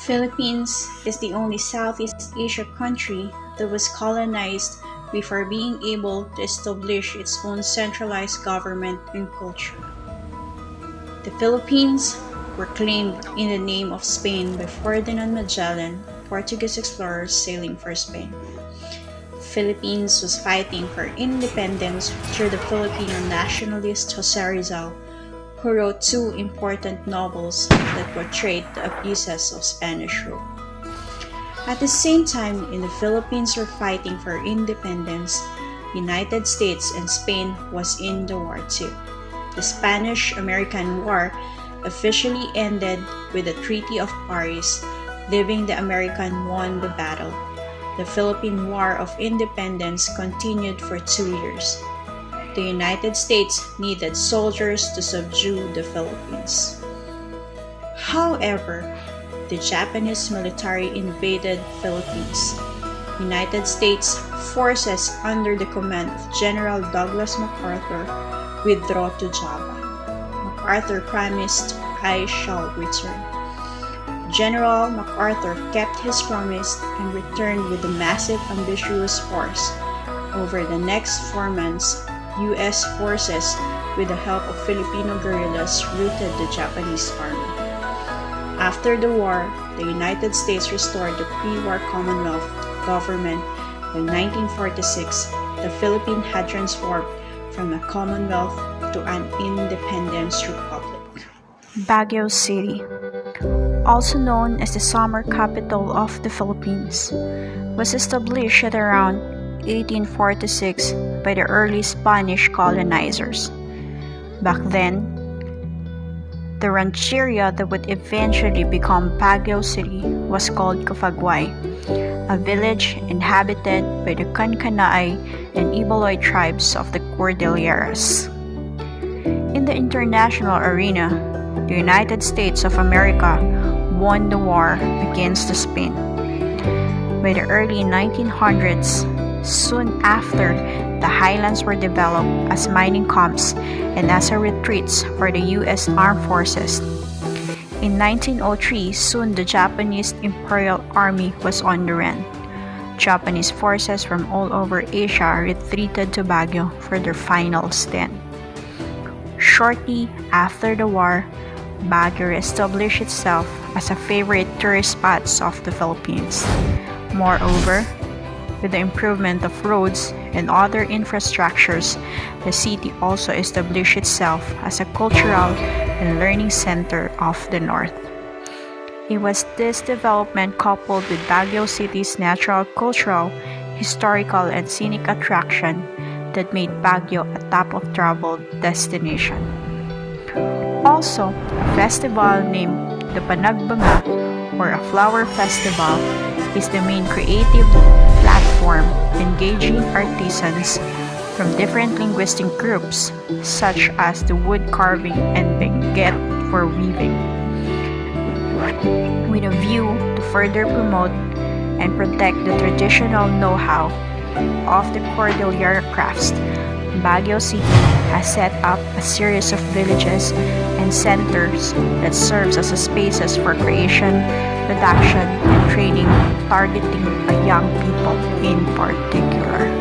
Philippines is the only Southeast Asia country that was colonized before being able to establish its own centralized government and culture. The Philippines were claimed in the name of Spain by Ferdinand Magellan, Portuguese explorers sailing for Spain. Philippines was fighting for independence through the Filipino nationalist Jose Rizal, who wrote two important novels that portrayed the abuses of Spanish rule. At the same time, in the Philippines were fighting for independence, United States and Spain was in the war too. The Spanish-American War officially ended with the Treaty of Paris, leaving the American won the battle. The Philippine War of Independence continued for 2 years. The United States needed soldiers to subdue the Philippines. However, the Japanese military invaded Philippines. United States forces under the command of General Douglas MacArthur withdrew to Java. MacArthur promised, "I shall return." General MacArthur kept his promise and returned with a massive ambitious force. Over the next 4 months, U.S. forces, with the help of Filipino guerrillas, routed the Japanese army. After the war, the United States restored the pre-war Commonwealth government. By 1946, the Philippines had transformed from a Commonwealth to an Independence Republic. Baguio City, also known as the summer capital of the Philippines, was established at around 1846 by the early Spanish colonizers. Back then, the rancheria that would eventually become Baguio City was called Cafaguay, a village inhabited by the Kankanaay and Ibaloy tribes of the Cordilleras. In the international arena, the United States of America won the war against Spain. By the early 1900s, soon after, the highlands were developed as mining camps and as a retreats for the U.S. Armed Forces. In 1903, soon the Japanese Imperial Army was on the run. Japanese forces from all over Asia retreated to Baguio for their final stand. Shortly after the war, Baguio established itself as a favorite tourist spot of the Philippines. Moreover, with the improvement of roads and other infrastructures, the city also established itself as a cultural and learning center of the North. It was this development coupled with Baguio City's natural, cultural, historical, and scenic attraction that made Baguio a top-of-travel destination. Also, a festival named the Panagbanga, or a flower festival, is the main creative platform engaging artisans from different linguistic groups such as the wood carving and Benguet for weaving. With a view to further promote and protect the traditional know-how of the Cordillera crafts, Baguio City has set up a series of villages and centers that serves as a spaces for creation, production, and training, targeting young people in particular.